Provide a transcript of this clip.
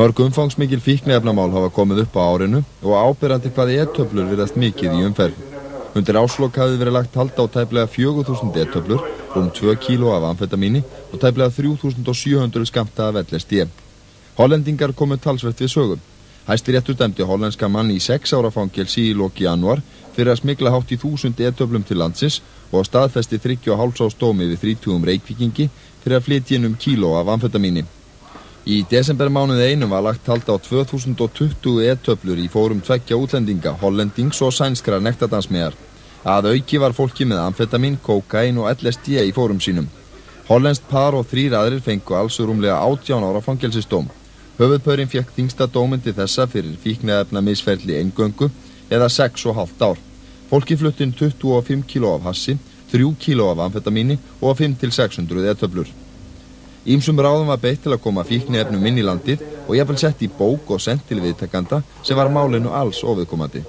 Mörg umfangsmikil fíkniefnamál hafa komið upp á árinu og áberandi hvað e-töflur virðast mikið í umferð. Undir árslok hafði verið lagt hald á tæplega 4.000 e-töflur, 2 kíló af amfetamíni og tæplega 3.700 skammta af LSD. Hollendingar komu talsvert við sögu. Hæstiréttur dæmdi hollenska mann í 6 ára fangelsi í lok janúar fyrir að smygla hátt í 1000 e-töflum til landsins og staðfesti 3,5 árs dómi við 30 Reykvíkingi fyrir að flytja inn kíló af amfetamíni. Í desembermánuði einum var lagt hald á 2020 e-töflur í fórum 2 útlendinga, hollendings og sænskra nektadansmiðar. Að auki var fólki með amfetamin, kókain og LSD í fórum sínum. Hollenskt par og 3 aðrir fengu alls rúmlega 18 ára fangelsisdóm. Höfuðpaurinn fékk þyngsta dóminn til þessa fyrir fíkniefnamisferli eingöngu eða 6,5 ár. Fólki flutti inn 25 kíló af hassi, 3 kíló af amfetamíni og 5 til 600 e-töflur. Ýmsum ráðum var beitt til að koma fíkniefnum inn í landið og jafnvel sett í bók og sent til viðtakanda sem var málinu alls óviðkomandi.